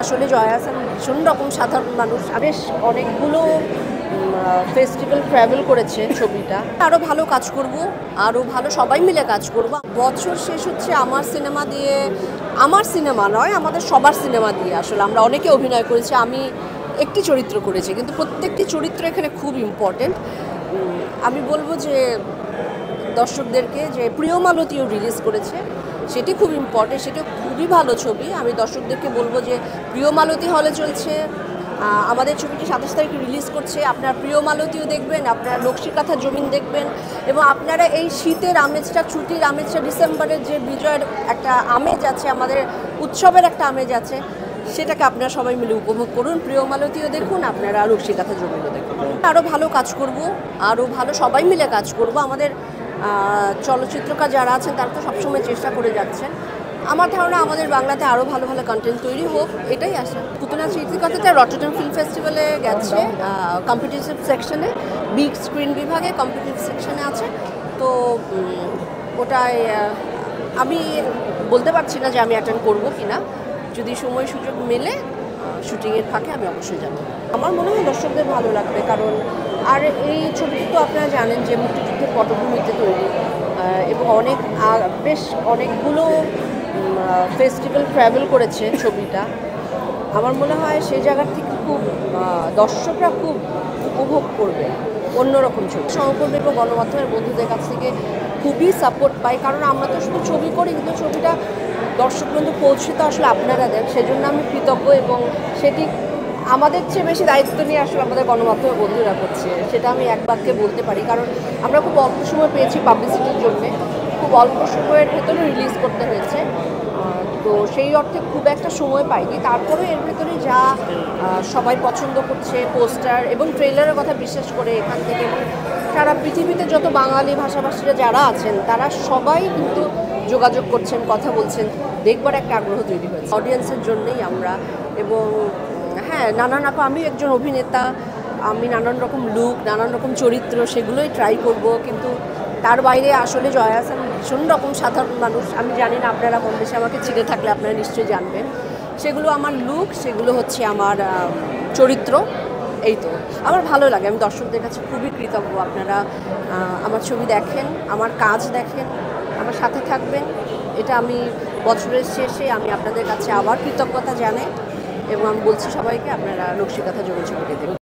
আসলে জয়া আহসান ভীষণ রকম সাধারণ মানুষ, বেশ অনেকগুলো ফেস্টিভ্যাল ট্রাভেল করেছে ছবিটা। আরও ভালো কাজ করব, আরও ভালো সবাই মিলে কাজ করব। বছর শেষ হচ্ছে আমার সিনেমা দিয়ে, আমার সিনেমা নয়, আমাদের সবার সিনেমা দিয়ে। আসলে আমরা অনেকে অভিনয় করেছি, আমি একটি চরিত্র করেছি, কিন্তু প্রত্যেকটি চরিত্র এখানে খুব ইম্পর্টেন্ট। আমি বলবো যে দর্শকদেরকে যে প্রিয় মালতীও রিলিজ করেছে, সেটি খুব ইম্পর্টেন্ট, সেটা খুবই ভালো ছবি। আমি দর্শকদেরকে বলবো যে প্রিয় মালতী হলে চলছে, আমাদের ছবিটি 27 তারিখে রিলিজ করছে। আপনার প্রিয় মালতীও দেখবেন, আপনারা নকশিকাঁথা জমিন দেখবেন, এবং আপনারা এই শীতের আমেজটা, ছুটির আমেজটা, ডিসেম্বরের যে বিজয়ের একটা আমেজ আছে, আমাদের উৎসবের একটা আমেজ আছে, সেটাকে আপনারা সবাই মিলে উপভোগ করুন। প্রিয় মালতীও দেখুন, আপনারা নকশিকাঁথা জমিনও দেখুন। আরও ভালো কাজ করব, আরও ভালো সবাই মিলে কাজ করব। আমাদের চলচ্চিত্রকার যারা আছেন তারা তো সবসময় চেষ্টা করে যাচ্ছেন। আমার ধারণা আমাদের বাংলাতে আরও ভালো ভালো কন্টেন্ট তৈরি হোক, এটাই আশা। পুতনা স্মৃতিকথাতে রটারডাম ফিল্ম ফেস্টিভ্যালে গেছে, কম্পিটিটিভ সেকশনে, বিগ স্ক্রিন বিভাগে কম্পিটিটিভ সেকশনে আছে। তো ওটায় আমি বলতে পারছি না যে আমি অ্যাটেন্ড করবো কি না। যদি সময় সুযোগ মেলে শুটিংয়ের ফাঁকে আমি অবশ্যই যাব। আমার মনে হয় দর্শকদের ভালো লাগবে, কারণ আর এই ছবিটি তো আপনারা জানেন যে মুক্তিযুদ্ধের পটভূমিতে তৈরি, এবং বেশ অনেকগুলো ফেস্টিভ্যাল ট্রাভেল করেছে ছবিটা। আমার মনে হয় সেই জায়গার থেকে খুব দর্শকরা খুব উপভোগ করবে অন্যরকম ছবি। সহকর্মী এবং গণমাধ্যমের বন্ধুদের কাছ থেকে খুবই সাপোর্ট পাই, কারণ আমরা তো শুধু ছবি করি, কিন্তু ছবিটা দর্শক পর্যন্ত পৌঁছে তো আসলে আপনারা দেন, সেজন্য আমি কৃতজ্ঞ। এবং সেটি আমাদের চেয়ে বেশি দায়িত্ব নিয়ে আসলে আমাদের গণমাধ্যমের বন্ধুরা করছে, সেটা আমি এক বাক্যে বলতে পারি। কারণ আমরা খুব অল্প সময় পেয়েছি পাবলিসিটির জন্যে, খুব অল্প সময়ের ভেতরে রিলিজ করতে হয়েছে, তো সেই অর্থে খুব একটা সময় পাইনি। তারপরে এর ভেতরে যা সবাই পছন্দ করছে, পোস্টার এবং ট্রেলারের কথা বিশেষ করে এখান থেকে সারা পৃথিবীতে যত বাঙালি ভাষাভাষীরা যারা আছেন তারা সবাই কিন্তু যোগাযোগ করছেন, কথা বলছেন, দেখবার একটা আগ্রহ তৈরি হয়েছে অডিয়েন্সের জন্যই আমরা। এবং হ্যাঁ, নানান রকম, আমি একজন অভিনেতা, আমি নানান রকম লুক, নানান রকম চরিত্র, সেগুলোই ট্রাই করব। কিন্তু তার বাইরে আসলে জয়া আহসান ভীষণ রকম সাধারণ মানুষ। আমি জানি না আপনারা কম বেশি আমাকে চিনে থাকলে আপনারা নিশ্চয়ই জানবেন। সেগুলো আমার লুক, সেগুলো হচ্ছে আমার চরিত্র। এই তো আমার ভালো লাগে, আমি দর্শকদের কাছে খুবই কৃতজ্ঞ। আপনারা আমার ছবি দেখেন, আমার কাজ দেখেন, আমার সাথে থাকবেন, এটা আমি বছরের শেষে আমি আপনাদের কাছে আবার কৃতজ্ঞতা জানাই। এবং আমি বলছি সবাইকে আপনারা নকশিকাঁথা জমিন ছবিটি দেখুন।